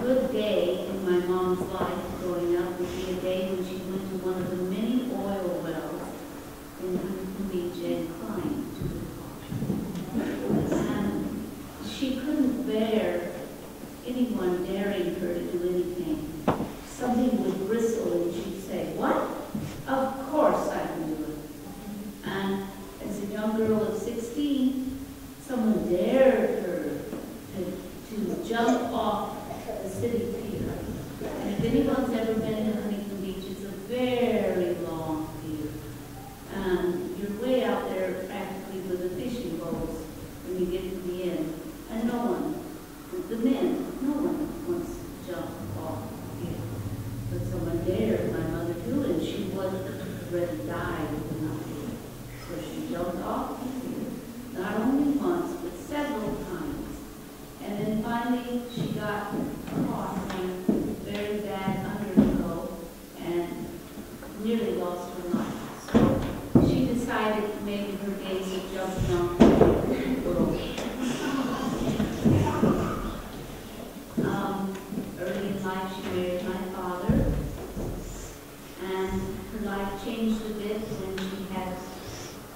good day in my mom's life growing up would be a day when she went to one of the many oil wells in Huntington Beach and climbed to the top. And she couldn't bear anyone daring her to do anything. Something would bristle and she'd say, "What? Of course I can do it." And as a young girl of 16, someone dared her to jump off the city pier. And if anyone's ever been to Huntington Beach, it's a very long pier. And you're way out there practically with the fishing boats when you get to the end. And no one wants to jump off the pier. But someone dared my mother to, and she was ready to die with the pier. So she jumped off the pier, not only once, but several times. And then finally she got caught in very bad undertow and nearly lost her life. So she decided maybe her days of jumping off the pier were over. Early in life she married my father, and her life changed a bit when she had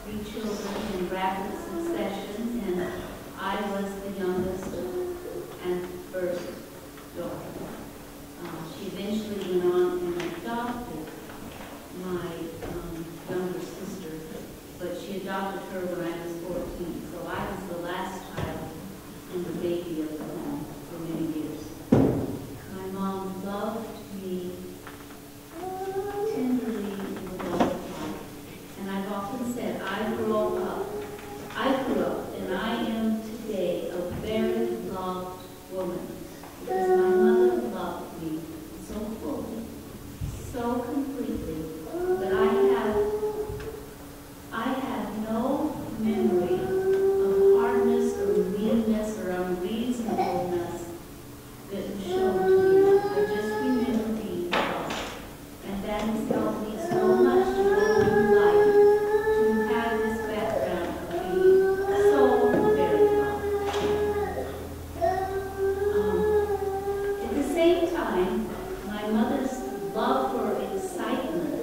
3 children in rapid succession, and I was the youngest and first daughter. She eventually went on and adopted my younger sister, but she adopted her when I was 14, so I was the last child and the baby of the home for many years. My mom loved me tenderly with all her heart, and I've often said I grew up, and I am today a very loved woman because my mother loved me so fully, so completely, that I have no memory of hardness or meanness or unreasonableness that was shown to me. I just remember being loved, and that has helped me so much to go through life, to have this background of being so very loved. At the same time, my mother's love for excitement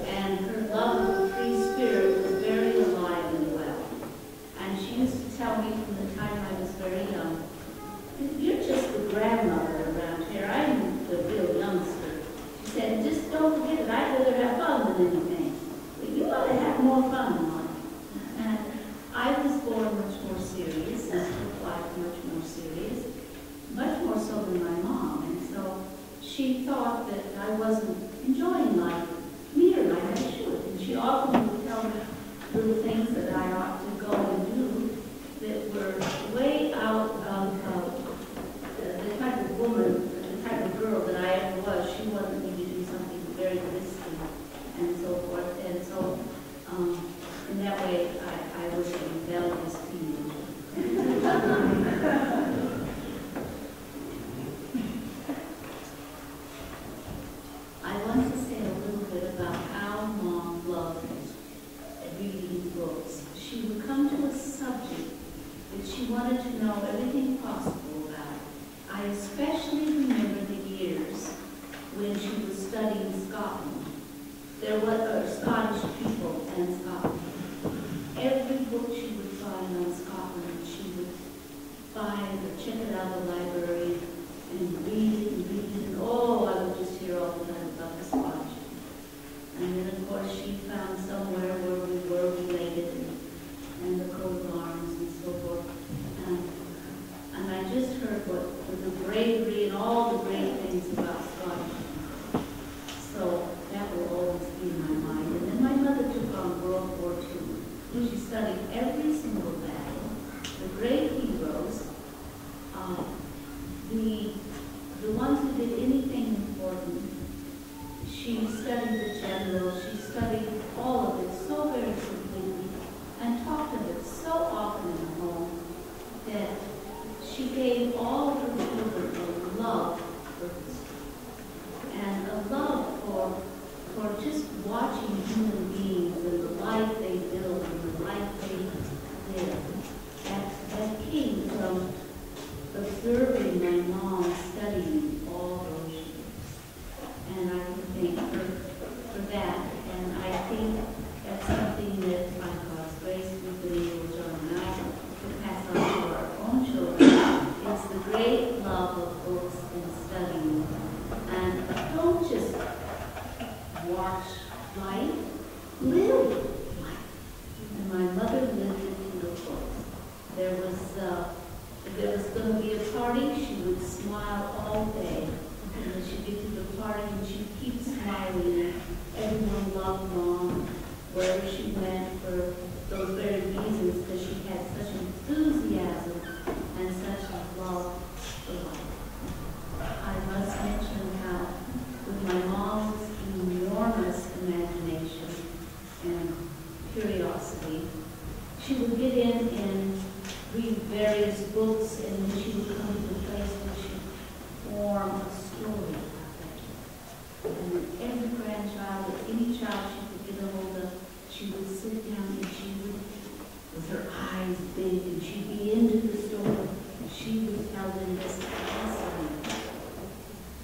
and her love of the free spirit was very alive and well. And she used to tell me from the time I was very young, "You're just the grandmother around here. I'm the real youngster." She said, "Just don't forget that I'd rather have fun than anything. But you ought to have more fun in life." And I was born much more serious and took life much more serious, much more so than my mom. And so she thought that I wasn't enjoying life near like I should. And she often would tell me little things that I ought to go and do that were way out of the type of woman, the type of girl that I ever was. She wanted me to do something very risky and so forth. And so in that way, I was a rebellious teenager. I want to say a little bit about how Mom loved reading books. She would come to a subject that she wanted to know everything possible about. I especially remember the years when she was studying Scotland. There were Scottish people and Scotland. Every book she would find on Scotland, she would find or check it out of the library and read it and read it. And oh, I would just hear all the time about the Scottish. And then, of course, she found somewhere where we were related and the coat of arms and so forth. And I just heard what the bravery and all the great things about Scottish. So that will always be in my mind. And then my mother took on World War II. She studied every single battle, the great heroes, the ones who did anything important. She studied the generals. She studied all of it so very completely and talked of it so often in the home that she gave all of her children a love for history and a love for just watching human beings and the life they build and the life they live. That came from observing my mom studying all those years. And I can thank her for that. And I think that's something that by God's grace we've been able, John and I, to pass on to our own children. It's the great love of books and studying. And don't just watch life, live life. And my mother lived it through the books. If there was going to be a party, she would smile all day. And then she'd get to the party and she'd keep smiling. Everyone loved Mom wherever she went for those very reasons, because she had such enthusiasm and such a love for life. I must mention how with my mom's enormous imagination and curiosity, she would get in and read various books, and then she would come to the place where she would form a story out of it. And every grandchild, or any child she could get a hold of, she would sit down and she would, with her eyes big, and she'd be into the story, and she would tell them this fascinating.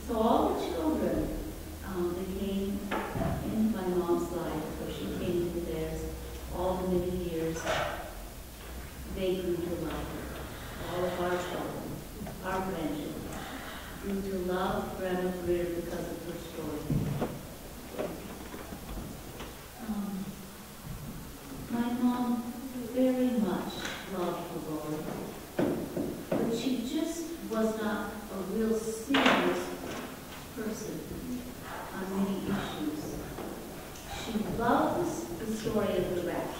So all the children that came into my mom's life, or she came into theirs, all the many years, they grew to love her. All of our children, our grandchildren, grew to love Grandma Greer because of her story. My mom very much loved the Lord, but she just was not a real serious person on many issues. She loved the story of the rapture.